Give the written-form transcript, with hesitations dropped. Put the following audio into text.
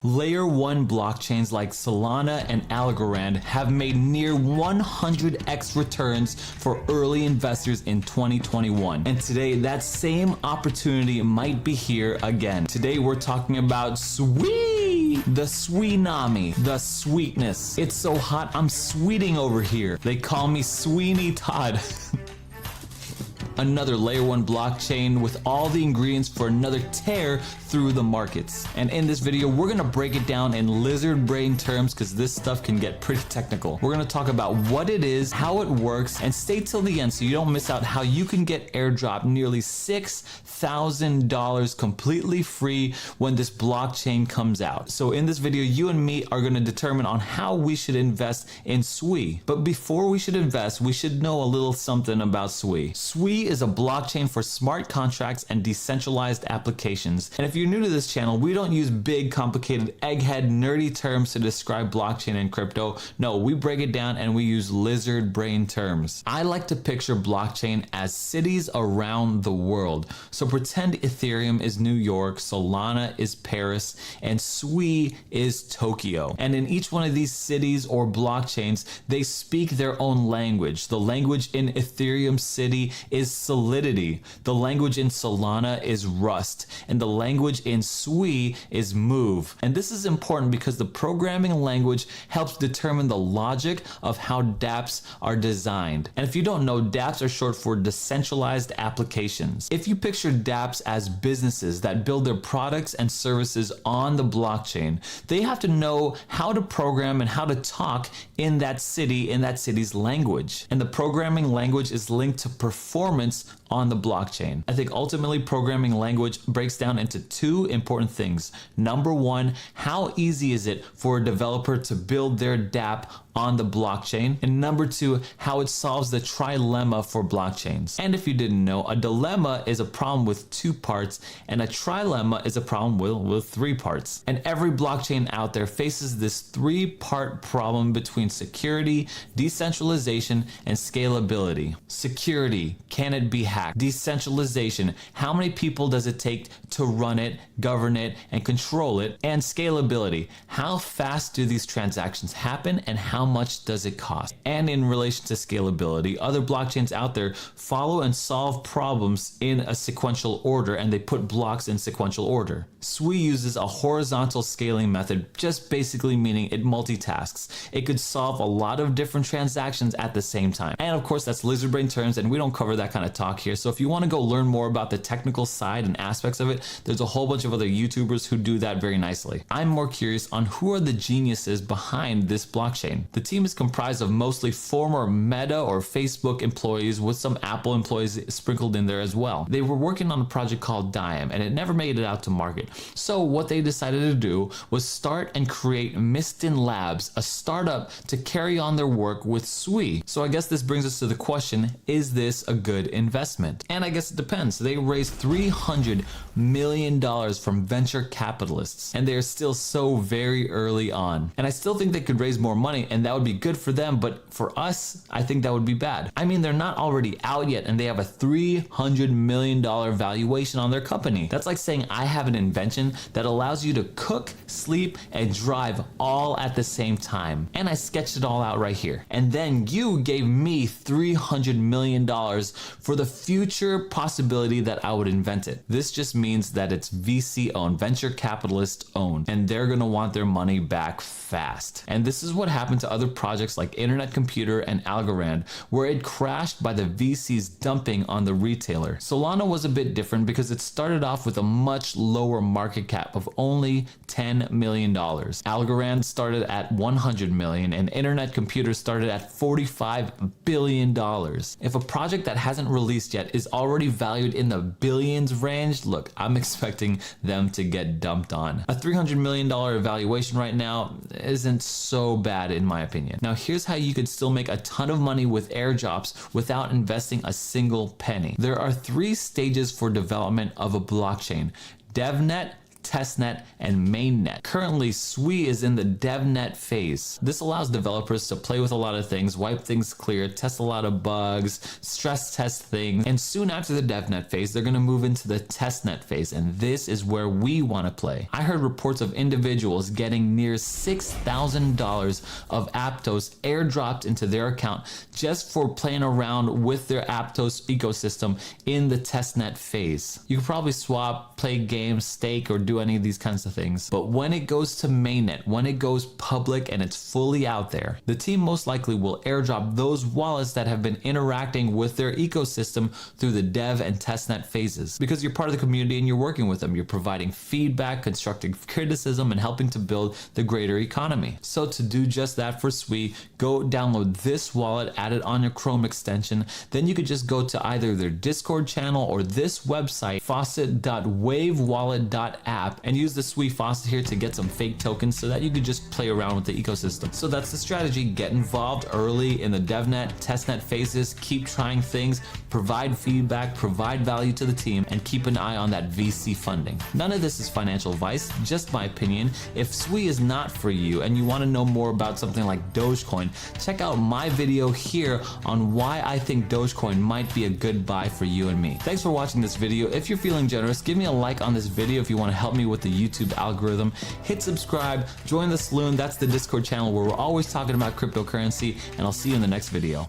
Layer 1 blockchains like Solana and Algorand have made near 100x returns for early investors in 2021. And today, that same opportunity might be here again. Today, we're talking about Sui, the Sweenami, the sweetness. It's so hot, I'm sweeting over here. They call me Sweeney Todd. Another layer 1 blockchain with all the ingredients for another tear through the markets. And in this video, we're gonna break it down in lizard brain terms because this stuff can get pretty technical. We're gonna talk about what it is, how it works, and stay till the end so you don't miss out how you can get airdropped nearly $6,000 completely free when this blockchain comes out. So in this video, you and me are gonna determine on how we should invest in Sui. But before we should invest, we should know a little something about Sui. Sui is a blockchain for smart contracts and decentralized applications. And if you're new to this channel, we don't use big, complicated, egghead, nerdy terms to describe blockchain and crypto. No, we break it down and we use lizard brain terms. I like to picture blockchain as cities around the world. So pretend Ethereum is New York, Solana is Paris, and Sui is Tokyo. And in each one of these cities or blockchains, they speak their own language. The language in Ethereum City is Solidity. The language in Solana is Rust. And the language in Sui is Move. And this is important because the programming language helps determine the logic of how dApps are designed. And if you don't know, dApps are short for decentralized applications. If you picture dApps as businesses that build their products and services on the blockchain, they have to know how to program and how to talk in that city, in that city's language. And the programming language is linked to performance on the blockchain. I think ultimately programming language breaks down into two important things. Number one, how easy is it for a developer to build their dApp on the blockchain? And number two, how it solves the trilemma for blockchains. And if you didn't know, a dilemma is a problem with two parts and a trilemma is a problem with three parts. And every blockchain out there faces this three-part problem between security, decentralization, and scalability. Security, can it be hacked? Decentralization, how many people does it take to run it, govern it, and control it? And scalability, how fast do these transactions happen and how much does it cost? And in relation to scalability, other blockchains out there follow and solve problems in a sequential order and they put blocks in sequential order. Sui uses a horizontal scaling method, just basically meaning it multitasks. It could solve a lot of different transactions at the same time. And of course, that's lizard brain terms and we don't cover that kind of talk here. So if you want to go learn more about the technical side and aspects of it, there's a whole bunch of other YouTubers who do that very nicely. I'm more curious on who are the geniuses behind this blockchain. The team is comprised of mostly former Meta or Facebook employees with some Apple employees sprinkled in there as well. They were working on a project called Diem and it never made it out to market. So what they decided to do was start and create Mistin Labs, a startup to carry on their work with Sui. So I guess this brings us to the question, is this a good investment? And I guess it depends. They raised $300 million from venture capitalists and they're still so very early on. And I still think they could raise more money and that would be good for them, but for us, I think that would be bad. I mean, they're not already out yet and they have a $300 million valuation on their company. That's like saying I have an invention that allows you to cook, sleep, and drive all at the same time. And I sketched it all out right here. And then you gave me $300 million for the future possibility that I would invent it. This just means that it's VC owned, venture capitalist owned, and they're gonna want their money back fast. And this is what happened to other projects like Internet Computer and Algorand, where it crashed by the VCs dumping on the retailer. Solana was a bit different because it started off with a much lower market cap of only $10 million. Algorand started at 100 million and Internet Computer started at $45 billion. If a project that hasn't released yet is already valued in the billions range, look, I'm expecting them to get dumped on. A $300 million valuation right now isn't so bad in my opinion. Now here's how you could still make a ton of money with airdrops without investing a single penny. There are three stages for development of a blockchain: DevNet, testnet and mainnet. Currently, Sui is in the devnet phase. This allows developers to play with a lot of things, wipe things clear, test a lot of bugs, stress test things, and soon after the devnet phase, they're going to move into the testnet phase, and this is where we want to play. I heard reports of individuals getting near $6,000 of Aptos airdropped into their account just for playing around with their Aptos ecosystem in the testnet phase. You could probably swap, play games, stake, or do any of these kinds of things. But when it goes to mainnet, when it goes public and it's fully out there, the team most likely will airdrop those wallets that have been interacting with their ecosystem through the dev and testnet phases. Because you're part of the community and you're working with them, you're providing feedback, constructive criticism, and helping to build the greater economy. So to do just that for Sui, go download this wallet, add it on your Chrome extension. Then you could just go to either their Discord channel or this website, faucet.wavewallet.app, and use the Sui faucet here to get some fake tokens so that you could just play around with the ecosystem. So that's the strategy. Get involved early in the devnet, testnet phases, keep trying things, provide feedback, provide value to the team, and keep an eye on that VC funding. None of this is financial advice, just my opinion. If Sui is not for you and you want to know more about something like Dogecoin, check out my video here on why I think Dogecoin might be a good buy for you and me. Thanks for watching this video. If you're feeling generous, give me a like on this video if you want to help me with the YouTube algorithm. Hit subscribe, join the Saloon, that's the Discord channel where we're always talking about cryptocurrency, and I'll see you in the next video.